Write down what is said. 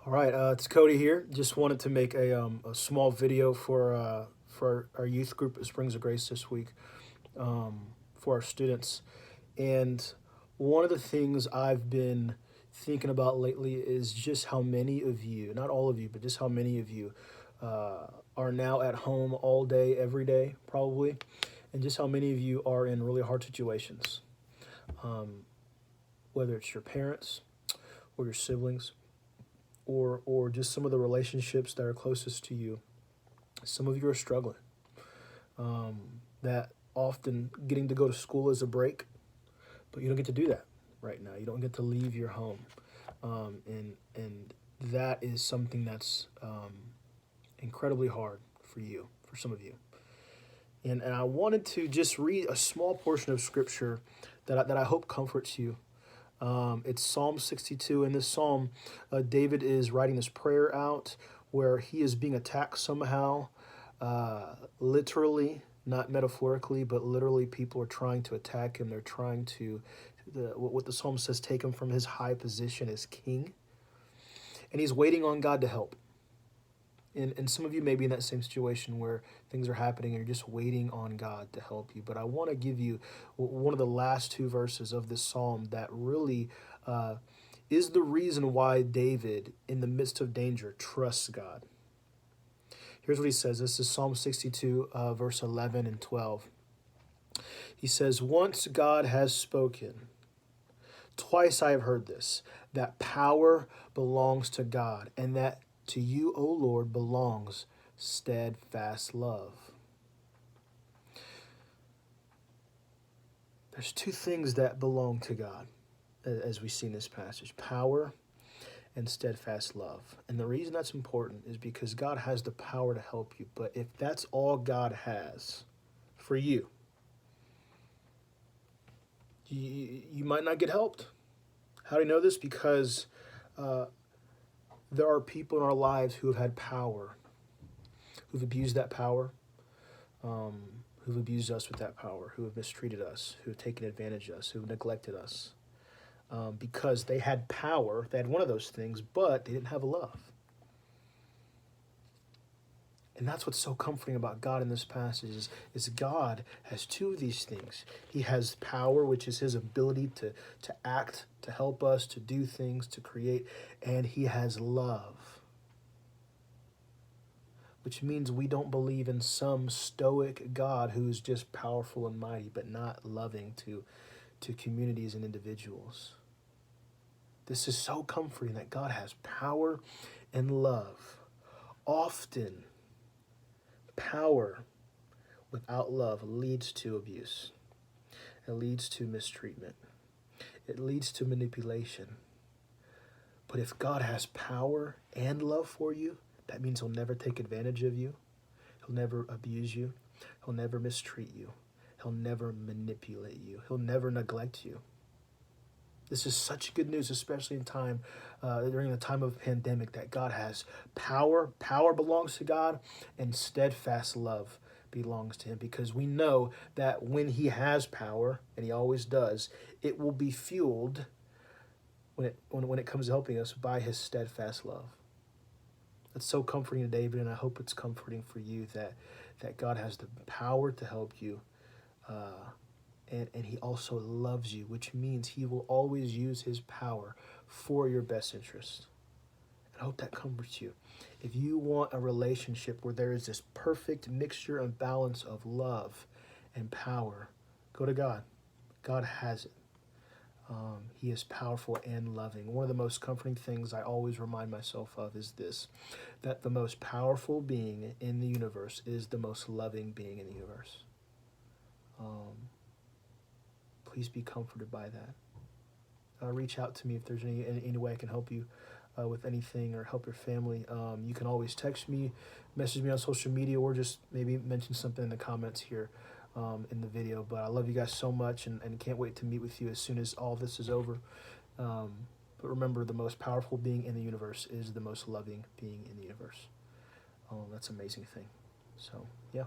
All right, it's Cody here. Just wanted to make a small video for our youth group at Springs of Grace this week, for our students. And one of the things I've been thinking about lately is just how many of you, not all of you, but just how many of you are now at home all day, every day, probably, and just how many of you are in really hard situations, whether it's your parents or your siblings or just some of the relationships that are closest to you. Some of you are struggling. That often getting to go to school is a break, but you don't get to do that right now. You don't get to leave your home, and that is something that's incredibly hard for you, for some of you. And I wanted to just read a small portion of scripture that I hope comforts you. It's Psalm 62. In this psalm, David is writing this prayer out where he is being attacked somehow, literally, not metaphorically, but literally. People are trying to attack him. They're trying to, what the psalm says, take him from his high position as king. And he's waiting on God to help. And some of you may be in that same situation where things are happening and you're just waiting on God to help you. But I want to give you one of the last two verses of this psalm that really is the reason why David, in the midst of danger, trusts God. Here's what he says. This is Psalm 62, verse 11 and 12. He says, "Once God has spoken, twice I have heard this, that power belongs to God, and that to you, O Lord, belongs steadfast love." There's two things that belong to God, as we see in this passage: power and steadfast love. And the reason that's important is because God has the power to help you. But if that's all God has for you, you might not get helped. How do you know this? Because uh, there are people in our lives who have had power, who've abused that power, who've abused us with that power, who have mistreated us, who have taken advantage of us, who have neglected us, because they had power. They had one of those things, but they didn't have love. And that's what's so comforting about God in this passage is God has two of these things. He has power, which is his ability to act, to help us, to do things, to create, and he has love, which means we don't believe in some stoic God who's just powerful and mighty, but not loving to communities and individuals. This is so comforting that God has power and love. Often, power without love leads to abuse. It leads to mistreatment. It leads to manipulation. But if God has power and love for you, that means he'll never take advantage of you. He'll never abuse you. He'll never mistreat you. He'll never manipulate you. He'll never neglect you. This is such good news, especially in time during the time of pandemic, that God has power. Power belongs to God, and steadfast love belongs to him, because we know that when he has power, and he always does, it will be fueled when it comes to helping us by his steadfast love. That's so comforting to David, and I hope it's comforting for you that God has the power to help you. And he also loves you, which means he will always use his power for your best interest. I hope that comforts you. If you want a relationship where there is this perfect mixture and balance of love and power, go to God. God has it. He is powerful and loving. One of the most comforting things I always remind myself of is this: that the most powerful being in the universe is the most loving being in the universe. Please be comforted by that. Reach out to me if there's any way I can help you with anything or help your family. You can always text me, message me on social media, or just maybe mention something in the comments here in the video. But I love you guys so much, and can't wait to meet with you as soon as all this is over. But remember, the most powerful being in the universe is the most loving being in the universe. That's an amazing thing. So, yeah.